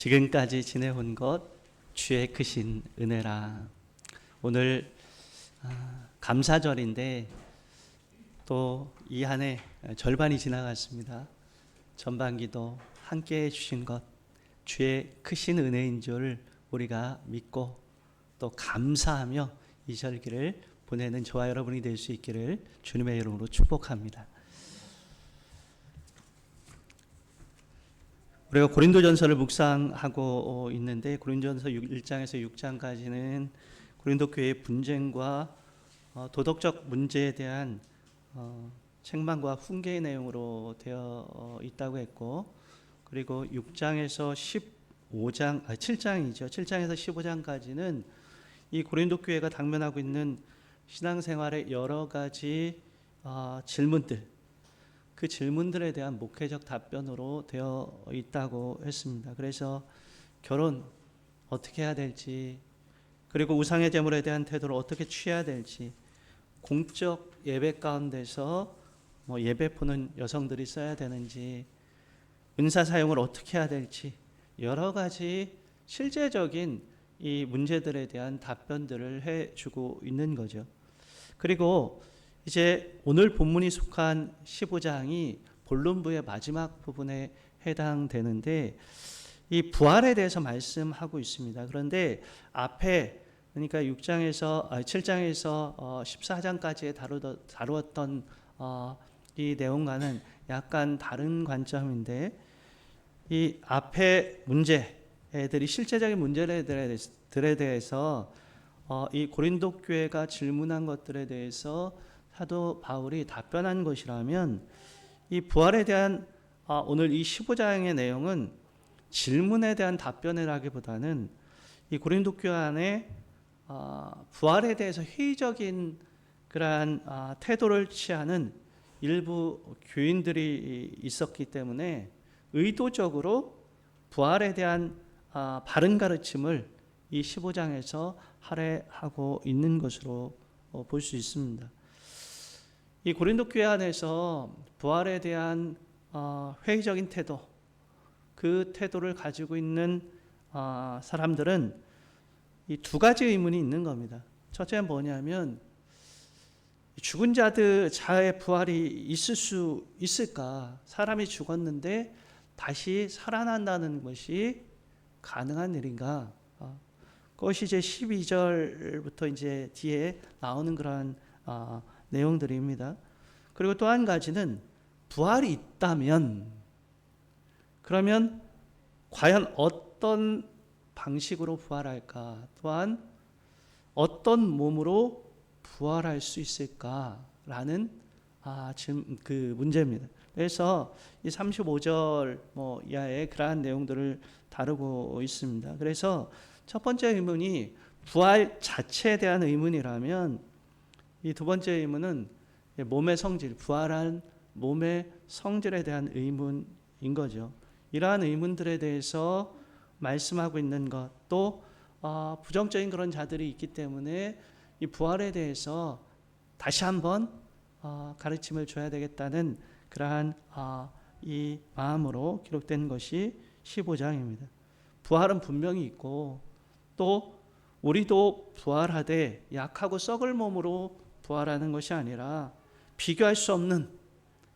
지금까지 지내온 것 주의 크신 은혜라. 오늘 감사절인데 또 이 한 해 절반이 지나갔습니다. 전반기도 함께 해주신 것 주의 크신 은혜인 줄 우리가 믿고 또 감사하며 이 절기를 보내는 저와 여러분이 될 수 있기를 주님의 이름으로 축복합니다. 우리가 고린도전서를 묵상하고 있는데 고린도전서 1장에서 6장까지는 고린도 교회의 분쟁과 도덕적 문제에 대한 책망과 훈계의 내용으로 되어 있다고 했고, 그리고 6장에서 7장이죠. 7장에서 15장까지는 이 고린도 교회가 당면하고 있는 신앙생활의 여러 가지 질문들, 그 질문들에 대한 목회적 답변으로 되어 있다고 했습니다. 그래서 결혼 어떻게 해야 될지, 그리고 우상의 제물에 대한 태도를 어떻게 취해야 될지, 공적 예배 가운데서 예배포는 여성들이 써야 되는지, 은사 사용을 어떻게 해야 될지, 여러 가지 실제적인 이 문제들에 대한 답변들을 해주고 있는 거죠. 그리고 이제 오늘 본문이 속한 15장이 본론부의 마지막 부분에 해당되는데 이 부활에 대해서 말씀하고 있습니다. 그런데 앞에 그러니까 7장에서 14장까지 다루었던 이 내용과는 약간 다른 관점인데, 이 앞에 문제들이 실제적인 문제들에 대해서 이 고린도 교회가 질문한 것들에 대해서 사도 바울이 답변한 것이라면, 이 부활에 대한 오늘 이 15장의 내용은 질문에 대한 답변이라기보다는 이 고린도 교회 안에 부활에 대해서 회의적인 그러한 태도를 취하는 일부 교인들이 있었기 때문에 의도적으로 부활에 대한 바른 가르침을 이 15장에서 할애하고 있는 것으로 볼 수 있습니다. 이 고린도 교회 안에서 부활에 대한 회의적인 태도, 그 태도를 가지고 있는 사람들은 이 두 가지 의문이 있는 겁니다. 첫째는 뭐냐면, 죽은 자의 부활이 있을 수 있을까? 사람이 죽었는데 다시 살아난다는 것이 가능한 일인가? 그것이 이제 12절부터 이제 뒤에 나오는 그러한 내용들입니다. 그리고 또 한 가지는 부활이 있다면, 그러면 과연 어떤 방식으로 부활할까? 또한 어떤 몸으로 부활할 수 있을까라는 그 문제입니다. 그래서 이 35절 이하의 그러한 내용들을 다루고 있습니다. 그래서 첫 번째 의문이 부활 자체에 대한 의문이라면, 이 두 번째 의문은 몸의 성질, 부활한 몸의 성질에 대한 의문인 거죠. 이러한 의문들에 대해서 말씀하고 있는 것, 또 부정적인 그런 자들이 있기 때문에 이 부활에 대해서 다시 한번 가르침을 줘야 되겠다는 그러한 이 마음으로 기록된 것이 15장입니다. 부활은 분명히 있고, 또 우리도 부활하되 약하고 썩을 몸으로 부활하는 것이 아니라 비교할 수 없는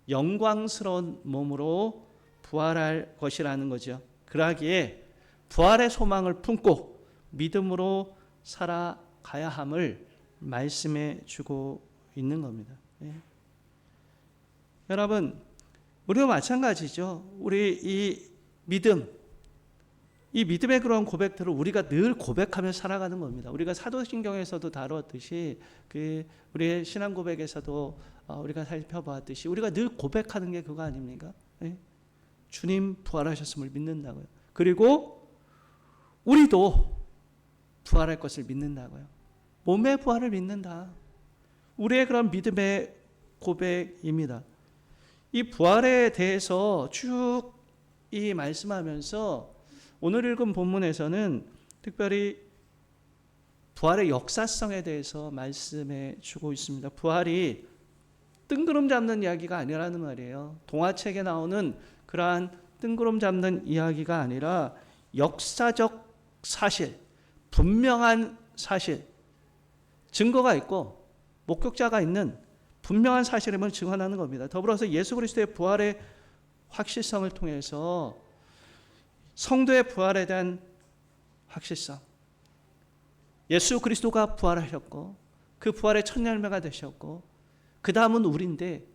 영광스러운 몸으로 부활할 것이라는 거죠. 그러기에 부활의 소망을 품고 믿음으로 살아가야 함을 말씀해 주고 있는 겁니다. 여러분, 우리도 마찬가지죠. 우리 이 믿음의 그런 고백들을 우리가 늘 고백하며 살아가는 겁니다. 우리가 사도신경에서도 다루었듯이, 우리의 신앙 고백에서도 우리가 살펴보았듯이, 우리가 늘 고백하는 게 그거 아닙니까? 주님 부활하셨음을 믿는다고요. 그리고 우리도 부활할 것을 믿는다고요. 몸의 부활을 믿는다. 우리의 그런 믿음의 고백입니다. 이 부활에 대해서 쭉 이 말씀하면서 오늘 읽은 본문에서는 특별히 부활의 역사성에 대해서 말씀해 주고 있습니다. 부활이 뜬구름 잡는 이야기가 아니라는 말이에요. 동화책에 나오는 그러한 뜬구름 잡는 이야기가 아니라 역사적 사실, 분명한 사실, 증거가 있고 목격자가 있는 분명한 사실임을 증언하는 겁니다. 더불어서 예수 그리스도의 부활의 확실성을 통해서 성도의 부활에 대한 확실성, 예수 그리스도가 부활하셨고 그 부활의 첫 열매가 되셨고 그 다음은 우리인데,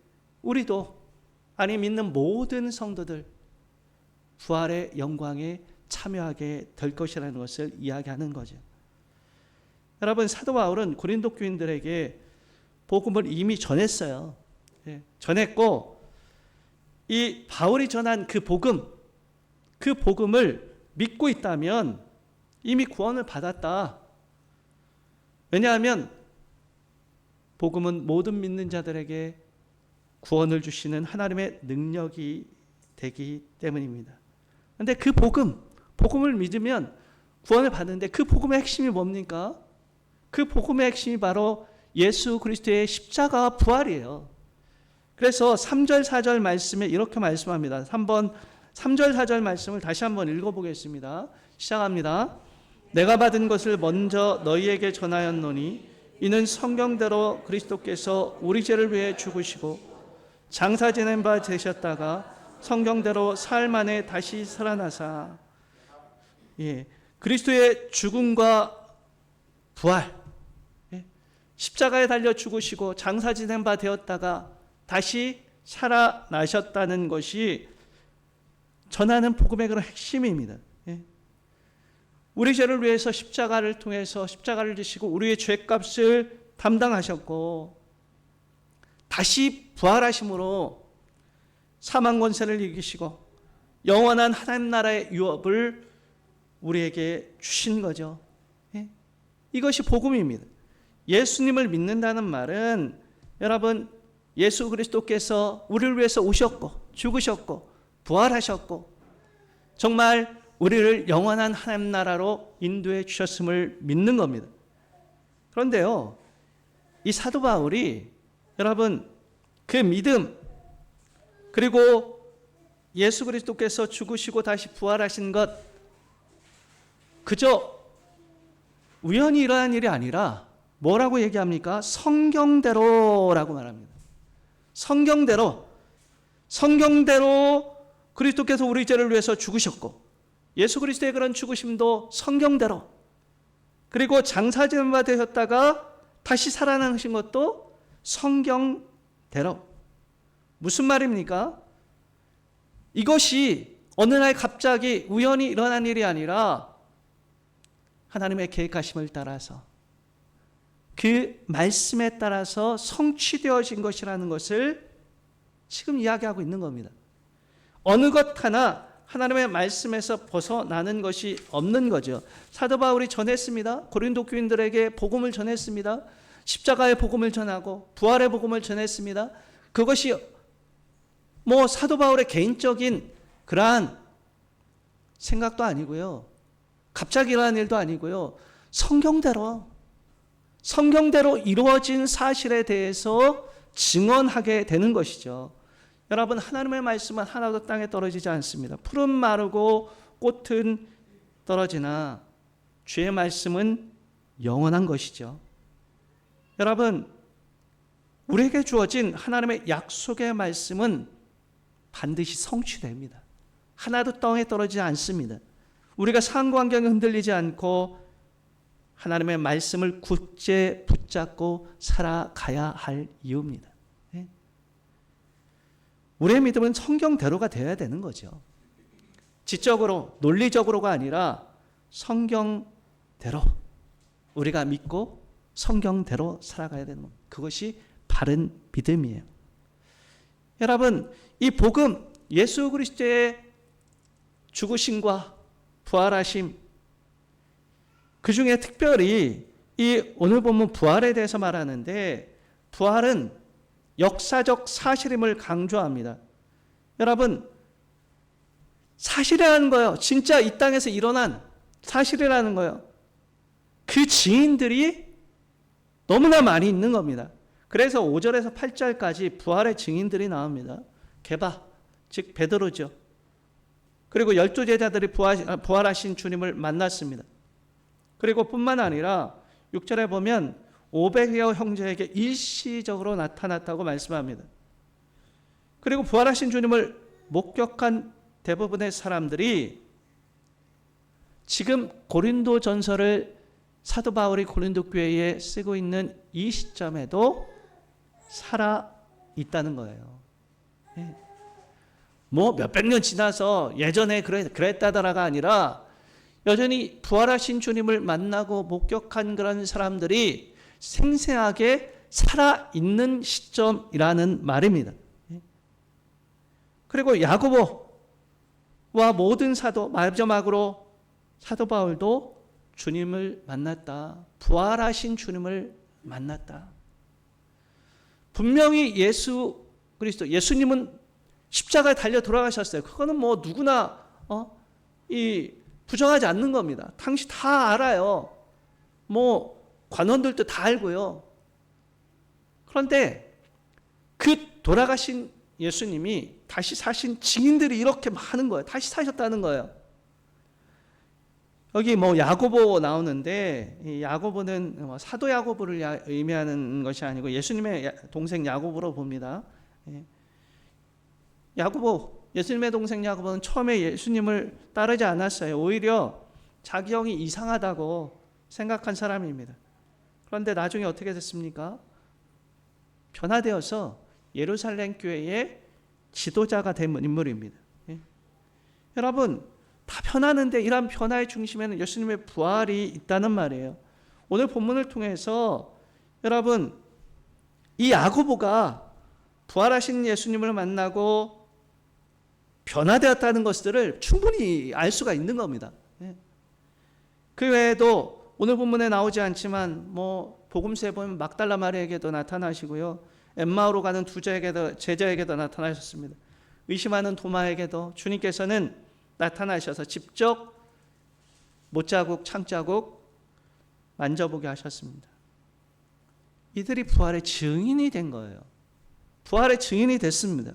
우리도 아니 믿는 모든 성도들 부활의 영광에 참여하게 될 것이라는 것을 이야기하는 거죠. 여러분, 사도 바울은 고린도 교인들에게 복음을 이미 전했어요. 전했고 이 바울이 전한 그 복음을 믿고 있다면 이미 구원을 받았다. 왜냐하면 복음은 모든 믿는 자들에게 구원을 주시는 하나님의 능력이 되기 때문입니다. 그런데 그 복음을 믿으면 구원을 받는데 그 복음의 핵심이 뭡니까? 그 복음의 핵심이 바로 예수 그리스도의 십자가와 부활이에요. 그래서 3절 4절 말씀에 이렇게 말씀합니다. 3절 4절 말씀을 다시 한번 읽어보겠습니다. 시작합니다. 내가 받은 것을 먼저 너희에게 전하였노니 이는 성경대로 그리스도께서 우리 죄를 위해 죽으시고 장사 지낸 바 되셨다가 성경대로 사흘 만에 다시 살아나사. 그리스도의 죽음과 부활, 십자가에 달려 죽으시고 장사 지낸 바 되었다가 다시 살아나셨다는 것이 전하는 복음의 그런 핵심입니다. 우리 죄를 위해서 십자가를 통해서 십자가를 지시고 우리의 죄값을 담당하셨고 다시 부활하심으로 사망 권세를 이기시고 영원한 하나님 나라의 유업을 우리에게 주신 거죠. 이것이 복음입니다. 예수님을 믿는다는 말은 여러분, 예수 그리스도께서 우리를 위해서 오셨고 죽으셨고 부활하셨고 정말 우리를 영원한 하나님 나라로 인도해 주셨음을 믿는 겁니다. 그런데요, 이 사도 바울이 여러분 그 믿음 그리고 예수 그리스도께서 죽으시고 다시 부활하신 것 그저 우연히 일어난 일이 아니라 뭐라고 얘기합니까? 성경대로라고 말합니다. 성경대로 그리스도께서 우리 죄를 위해서 죽으셨고 예수 그리스도의 그런 죽으심도 성경대로, 그리고 장사지는 바 되셨다가 다시 살아나신 것도 성경대로. 무슨 말입니까? 이것이 어느 날 갑자기 우연히 일어난 일이 아니라 하나님의 계획하심을 따라서 그 말씀에 따라서 성취되어진 것이라는 것을 지금 이야기하고 있는 겁니다. 어느 것 하나 하나님의 말씀에서 벗어나는 것이 없는 거죠. 사도 바울이 전했습니다. 고린도 교인들에게 복음을 전했습니다. 십자가의 복음을 전하고 부활의 복음을 전했습니다. 그것이 사도 바울의 개인적인 그러한 생각도 아니고요. 갑자기 일어난 일도 아니고요. 성경대로 이루어진 사실에 대해서 증언하게 되는 것이죠. 여러분, 하나님의 말씀은 하나도 땅에 떨어지지 않습니다. 풀은 마르고 꽃은 떨어지나 주의 말씀은 영원한 것이죠. 여러분, 우리에게 주어진 하나님의 약속의 말씀은 반드시 성취됩니다. 하나도 땅에 떨어지지 않습니다. 우리가 상황 환경에 흔들리지 않고 하나님의 말씀을 굳게 붙잡고 살아가야 할 이유입니다. 우리의 믿음은 성경대로가 되어야 되는 거죠. 지적으로, 논리적으로가 아니라 성경대로 우리가 믿고 성경대로 살아가야 되는 겁니다. 그것이 바른 믿음이에요. 여러분, 이 복음, 예수 그리스도의 죽으심과 부활하심, 그 중에 특별히 이 오늘 본문 부활에 대해서 말하는데, 부활은 역사적 사실임을 강조합니다. 여러분, 사실이라는 거예요. 진짜 이 땅에서 일어난 사실이라는 거예요. 그 증인들이 너무나 많이 있는 겁니다. 그래서 5절에서 8절까지 부활의 증인들이 나옵니다. 게바, 즉 베드로죠. 그리고 12제자들이 부활하신 주님을 만났습니다. 그리고 뿐만 아니라 6절에 보면 500여 형제에게 일시적으로 나타났다고 말씀합니다. 그리고 부활하신 주님을 목격한 대부분의 사람들이 지금 고린도 전서를 사도 바울이 고린도 교회에 쓰고 있는 이 시점에도 살아 있다는 거예요. 뭐 몇백 년 지나서 예전에 그랬다더라가 아니라 여전히 부활하신 주님을 만나고 목격한 그런 사람들이 생생하게 살아있는 시점이라는 말입니다. 그리고 야고보와 모든 사도, 마지막으로 사도 바울도 주님을 만났다. 부활하신 주님을 만났다. 분명히 예수 그리스도, 예수님은 십자가에 달려 돌아가셨어요. 그거는 뭐 누구나 부정하지 않는 겁니다. 당시 다 알아요. 뭐 관원들도 다 알고요. 그런데 그 돌아가신 예수님이 다시 사신 증인들이 이렇게 많은 거예요. 다시 사셨다는 거예요. 여기 뭐 야고보 나오는데, 이 야고보는 사도 야고보를 의미하는 것이 아니고 예수님의 동생 야고보로 봅니다. 야고보, 예수님의 동생 야고보는 처음에 예수님을 따르지 않았어요. 오히려 자기 형이 이상하다고 생각한 사람입니다. 그런데 나중에 어떻게 됐습니까? 변화되어서 예루살렘 교회의 지도자가 된 인물입니다. 여러분, 다 변하는데 이러한 변화의 중심에는 예수님의 부활이 있다는 말이에요. 오늘 본문을 통해서 여러분, 이 야고보가 부활하신 예수님을 만나고 변화되었다는 것들을 충분히 알 수가 있는 겁니다. 그 외에도 오늘 본문에 나오지 않지만 뭐 복음서에 보면 막달라 마리아에게도 나타나시고요, 엠마오로 가는 두 제자에게도 나타나셨습니다. 의심하는 도마에게도 주님께서는 나타나셔서 직접 못자국, 창자국 만져보게 하셨습니다. 이들이 부활의 증인이 된 거예요. 부활의 증인이 됐습니다.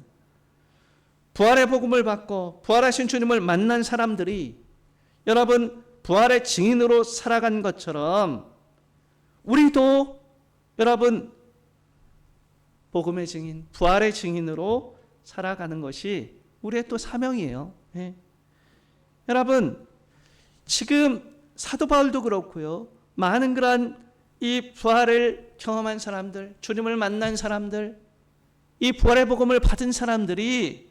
부활의 복음을 받고 부활하신 주님을 만난 사람들이 여러분 부활의 증인으로 살아간 것처럼 우리도 여러분 복음의 증인, 부활의 증인으로 살아가는 것이 우리의 또 사명이에요. 여러분, 지금 사도 바울도 그렇고요, 많은 그러한 이 부활을 경험한 사람들, 주님을 만난 사람들, 이 부활의 복음을 받은 사람들이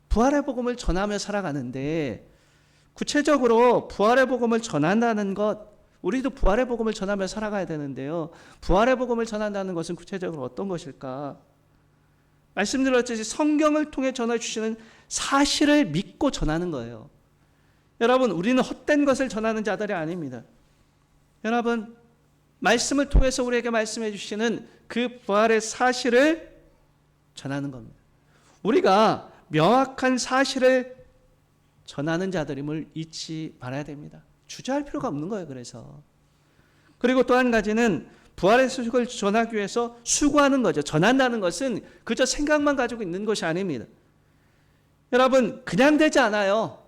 부활의 복음을 전하며 살아가는데, 구체적으로 부활의 복음을 전한다는 것, 우리도 부활의 복음을 전하며 살아가야 되는데요, 부활의 복음을 전한다는 것은 구체적으로 어떤 것일까? 말씀드렸듯이 성경을 통해 전해주시는 사실을 믿고 전하는 거예요. 여러분, 우리는 헛된 것을 전하는 자들이 아닙니다. 여러분, 말씀을 통해서 우리에게 말씀해 주시는 그 부활의 사실을 전하는 겁니다. 우리가 명확한 사실을 전하는 자들임을 잊지 말아야 됩니다. 주저할 필요가 없는 거예요. 그리고 또 한 가지는 부활의 소식을 전하기 위해서 수고하는 거죠. 전한다는 것은 그저 생각만 가지고 있는 것이 아닙니다. 여러분, 그냥 되지 않아요.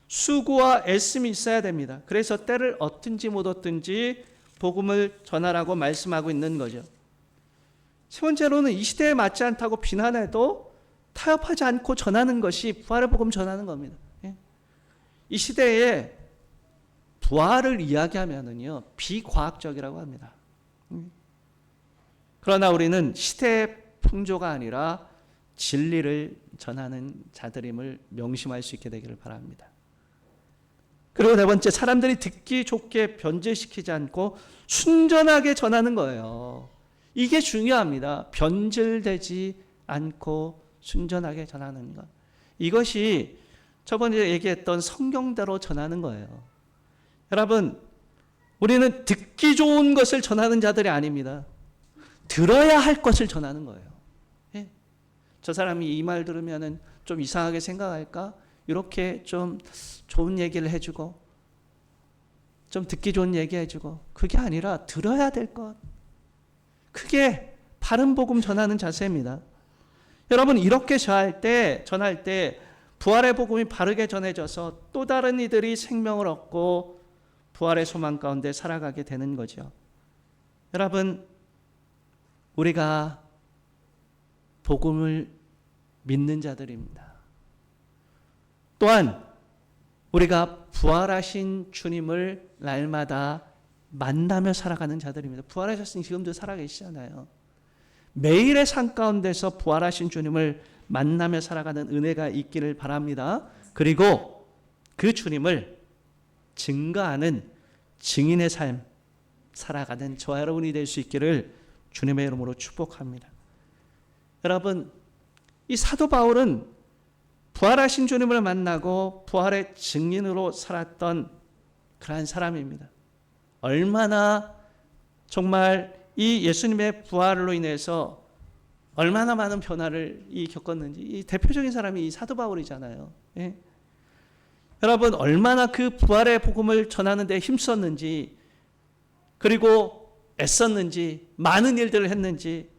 수고와 애씀이 있어야 됩니다. 그래서 때를 얻든지 못 얻든지 복음을 전하라고 말씀하고 있는 거죠. 세 번째로는 이 시대에 맞지 않다고 비난해도 타협하지 않고 전하는 것이 부활의 복음 전하는 겁니다. 이 시대에 부활을 이야기하면은요, 비과학적이라고 합니다. 그러나 우리는 시대의 풍조가 아니라 진리를 전하는 자들임을 명심할 수 있게 되기를 바랍니다. 그리고 네 번째, 사람들이 듣기 좋게 변질시키지 않고 순전하게 전하는 거예요. 이게 중요합니다. 변질되지 않고 순전하게 전하는 것. 이것이 저번에 얘기했던 성경대로 전하는 거예요. 여러분, 우리는 듣기 좋은 것을 전하는 자들이 아닙니다. 들어야 할 것을 전하는 거예요. 저 사람이 이 말 들으면 좀 이상하게 생각할까? 이렇게 좀 좋은 얘기를 해주고, 좀 듣기 좋은 얘기 해주고, 그게 아니라 들어야 될 것. 그게 바른 복음 전하는 자세입니다. 여러분, 이렇게 전할 때 부활의 복음이 바르게 전해져서 또 다른 이들이 생명을 얻고 부활의 소망 가운데 살아가게 되는 거죠. 여러분, 우리가 복음을 믿는 자들입니다. 또한 우리가 부활하신 주님을 날마다 만나며 살아가는 자들입니다. 부활하셨으니 지금도 살아계시잖아요. 매일의 삶 가운데서 부활하신 주님을 만나며 살아가는 은혜가 있기를 바랍니다. 그리고 그 주님을 증거하는 증인의 삶 살아가는 저와 여러분이 될 수 있기를 주님의 이름으로 축복합니다. 여러분, 이 사도 바울은 부활하신 주님을 만나고 부활의 증인으로 살았던 그러한 사람입니다. 얼마나 정말 이 예수님의 부활로 인해서 얼마나 많은 변화를 겪었는지, 이 대표적인 사람이 이 사도 바울이잖아요. 예? 여러분, 얼마나 그 부활의 복음을 전하는 데 힘썼는지, 그리고 애썼는지, 많은 일들을 했는지.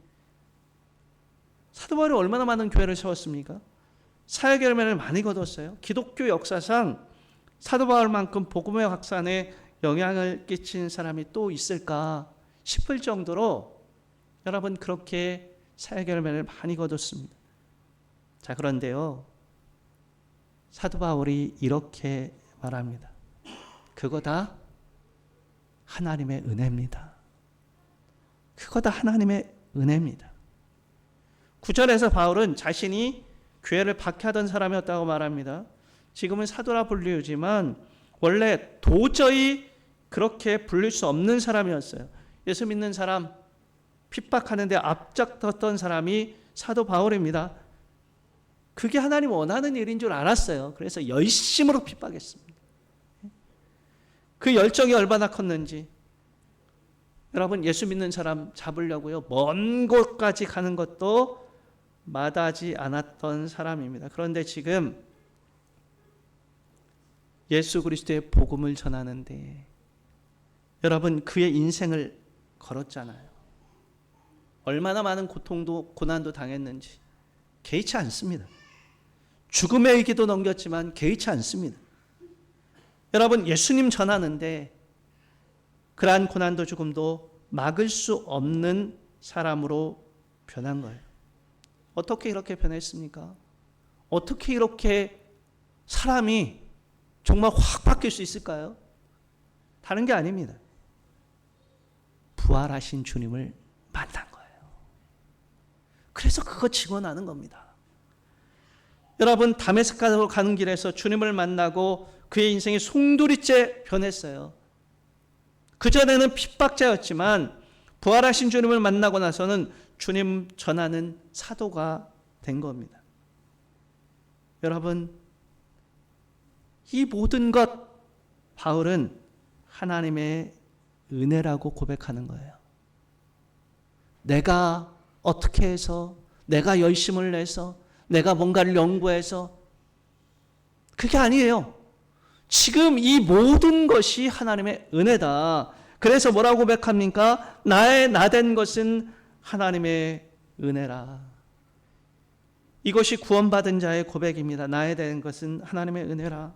사도 바울이 얼마나 많은 교회를 세웠습니까? 사역 열매를 많이 거뒀어요. 기독교 역사상 사도 바울만큼 복음의 확산에 영향을 끼친 사람이 또 있을까 싶을 정도로 여러분 그렇게 사역 열매를 많이 거뒀습니다. 자, 그런데요, 사도 바울이 이렇게 말합니다. 그거 다 하나님의 은혜입니다. 그거 다 하나님의 은혜입니다. 9절에서 바울은 자신이 교회를 박해하던 사람이었다고 말합니다. 지금은 사도라 불리우지만 원래 도저히 그렇게 불릴 수 없는 사람이었어요. 예수 믿는 사람 핍박하는데 앞장섰던 사람이 사도 바울입니다. 그게 하나님 원하는 일인 줄 알았어요. 그래서 열심으로 핍박했습니다. 그 열정이 얼마나 컸는지. 여러분, 예수 믿는 사람 잡으려고요, 먼 곳까지 가는 것도 마다하지 않았던 사람입니다. 그런데 지금 예수 그리스도의 복음을 전하는데 여러분 그의 인생을 걸었잖아요. 얼마나 많은 고통도 고난도 당했는지 개의치 않습니다. 죽음의 위기도 넘겼지만 개의치 않습니다. 여러분, 예수님 전하는데 그러한 고난도 죽음도 막을 수 없는 사람으로 변한 거예요. 어떻게 이렇게 변했습니까? 어떻게 이렇게 사람이 정말 확 바뀔 수 있을까요? 다른 게 아닙니다. 부활하신 주님을 만난 거예요. 그래서 그거 증언하는 겁니다. 여러분, 다메섹으로 가는 길에서 주님을 만나고 그의 인생이 송두리째 변했어요. 그전에는 핍박자였지만 부활하신 주님을 만나고 나서는 주님 전하는 사도가 된 겁니다. 여러분, 이 모든 것 바울은 하나님의 은혜라고 고백하는 거예요. 내가 어떻게 해서, 내가 열심을 내서, 내가 뭔가를 연구해서, 그게 아니에요. 지금 이 모든 것이 하나님의 은혜다. 그래서 뭐라고 고백합니까? 나의 나된 것은 하나님의 은혜라. 이것이 구원받은 자의 고백입니다. 나에 된 것은 하나님의 은혜라.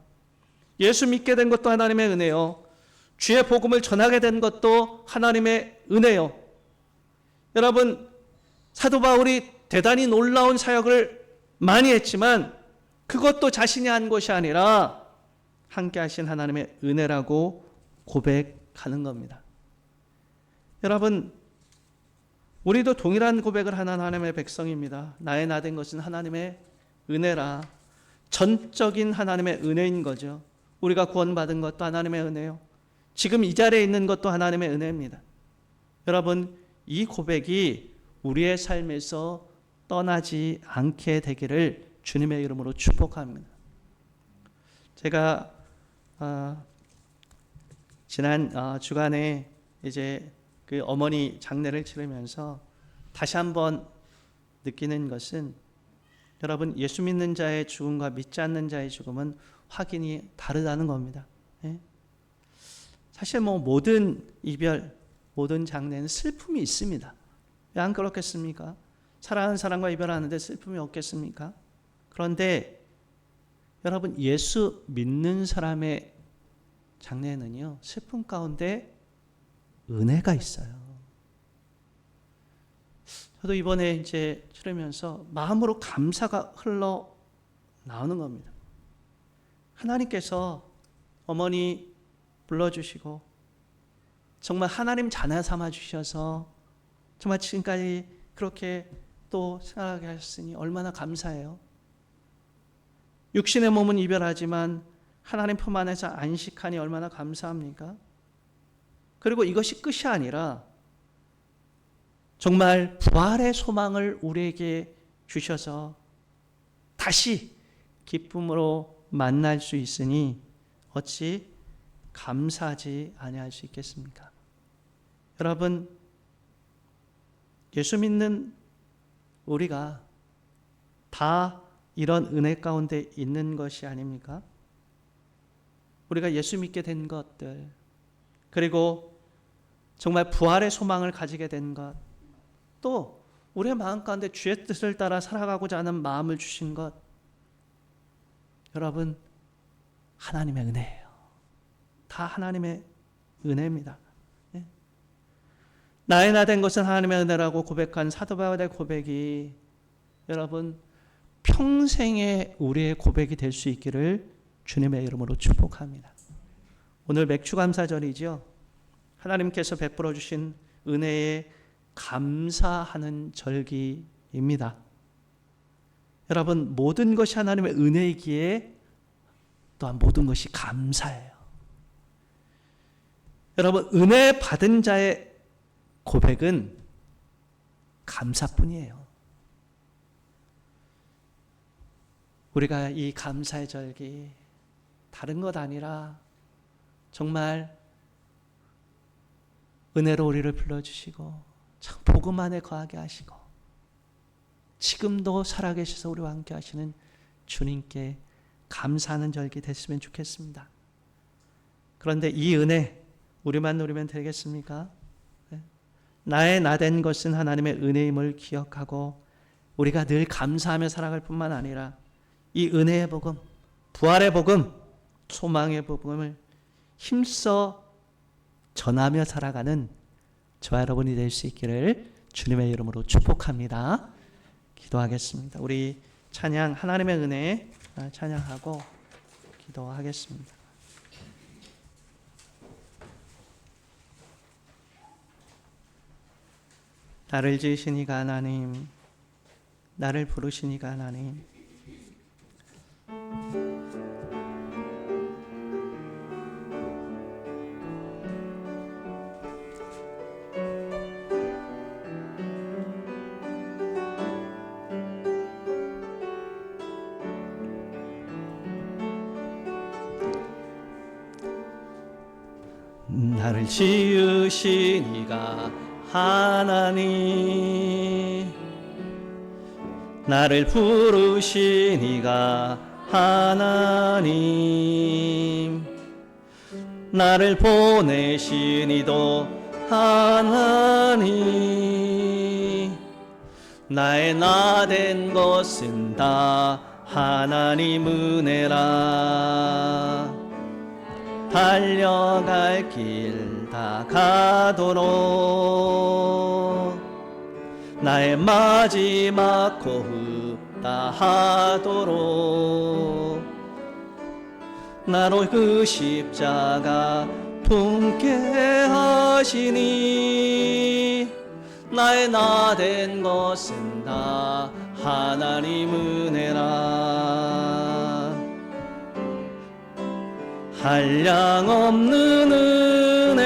예수 믿게 된 것도 하나님의 은혜요. 주의 복음을 전하게 된 것도 하나님의 은혜요. 여러분, 사도 바울이 대단히 놀라운 사역을 많이 했지만 그것도 자신이 한 것이 아니라 함께 하신 하나님의 은혜라고 고백하는 겁니다. 여러분, 우리도 동일한 고백을 하는 하나님의 백성입니다. 나의 나된 것은 하나님의 은혜라. 전적인 하나님의 은혜인 거죠. 우리가 구원받은 것도 하나님의 은혜요. 지금 이 자리에 있는 것도 하나님의 은혜입니다. 여러분, 이 고백이 우리의 삶에서 떠나지 않게 되기를 주님의 이름으로 축복합니다. 제가 지난 주간에 이제 그 어머니 장례를 치르면서 다시 한번 느끼는 것은, 여러분, 예수 믿는 자의 죽음과 믿지 않는 자의 죽음은 확연히 다르다는 겁니다. 예? 사실 모든 이별, 모든 장례는 슬픔이 있습니다. 왜 안 그렇겠습니까? 사랑하는 사람과 이별하는데 슬픔이 없겠습니까? 그런데 여러분, 예수 믿는 사람의 장래에는요, 슬픔 가운데 은혜가 있어요. 저도 이번에 이제 들으면서 마음으로 감사가 흘러 나오는 겁니다. 하나님께서 어머니 불러주시고 정말 하나님 자녀 삼아 주셔서 정말 지금까지 그렇게 또 생각하게 하셨으니 얼마나 감사해요. 육신의 몸은 이별하지만 하나님 품 안에서 안식하니 얼마나 감사합니까? 그리고 이것이 끝이 아니라 정말 부활의 소망을 우리에게 주셔서 다시 기쁨으로 만날 수 있으니 어찌 감사하지 아니할 수 있겠습니까? 여러분, 예수 믿는 우리가 다 이런 은혜 가운데 있는 것이 아닙니까? 우리가 예수 믿게 된 것들, 그리고 정말 부활의 소망을 가지게 된 것, 또 우리의 마음 가운데 주의 뜻을 따라 살아가고자 하는 마음을 주신 것, 여러분, 하나님의 은혜예요. 다 하나님의 은혜입니다. 나의 나 된 것은 하나님의 은혜라고 고백한 사도 바울의 고백이 여러분 평생의 우리의 고백이 될 수 있기를 주님의 이름으로 축복합니다. 오늘 맥주감사절이죠. 하나님께서 베풀어 주신 은혜에 감사하는 절기입니다. 여러분, 모든 것이 하나님의 은혜이기에 또한 모든 것이 감사해요. 여러분, 은혜 받은 자의 고백은 감사뿐이에요. 우리가 이 감사의 절기, 다른 것 아니라 정말 은혜로 우리를 불러주시고 참 복음 안에 거하게 하시고 지금도 살아계셔서 우리와 함께 하시는 주님께 감사하는 절기 됐으면 좋겠습니다. 그런데 이 은혜 우리만 누리면 되겠습니까? 나의 나 된 것은 하나님의 은혜임을 기억하고 우리가 늘 감사하며 살아갈 뿐만 아니라 이 은혜의 복음, 부활의 복음, 소망의 복음을 힘써 전하며 살아가는 저와 여러분이 될 수 있기를 주님의 이름으로 축복합니다. 기도하겠습니다. 우리 찬양 하나님의 은혜 찬양하고 기도하겠습니다. 나를 지으시니가 하나님, 나를 부르시니가 하나님, 나를 지으시니가 하나님, 나를 부르시니가 하나님, 나를 보내시니도 하나님, 나의 나 된 것은 다 하나님 은혜라. 달려갈 길 다 가도록 나의 마지막 호흡 다 하도록 나로 그 십자가 품게 하시니 나의 나 된 것은 다 하나님 은혜라. 한량없는 은혜,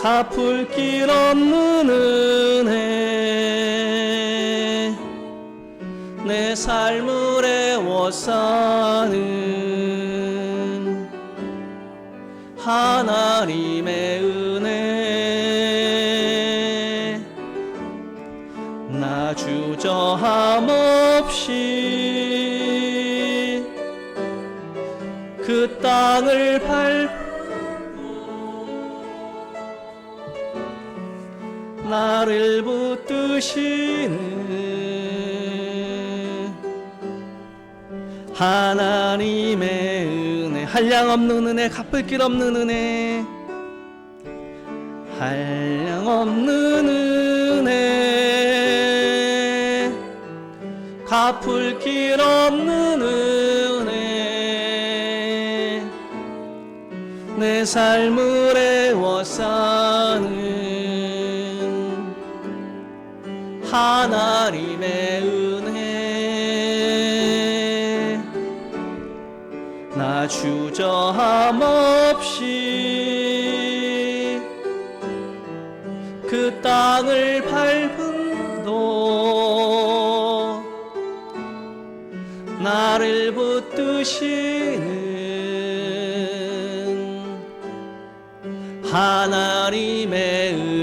갚을 길 없는 은혜, 내 삶을 애워싸는 하나님의 은혜, 나 주저함 없이 그 땅을 밟고 나를 붙드시는 하나님의 은혜, 한량 없는 은혜, 갚을 길 없는 은혜, 한량 없는 은혜, 갚을 길 없는 은혜, 내 삶을 애워싸는 하나님의 은혜, 나 주저함 없이 그 땅을 밟음도 나를 붙드시는 하나님의 은혜,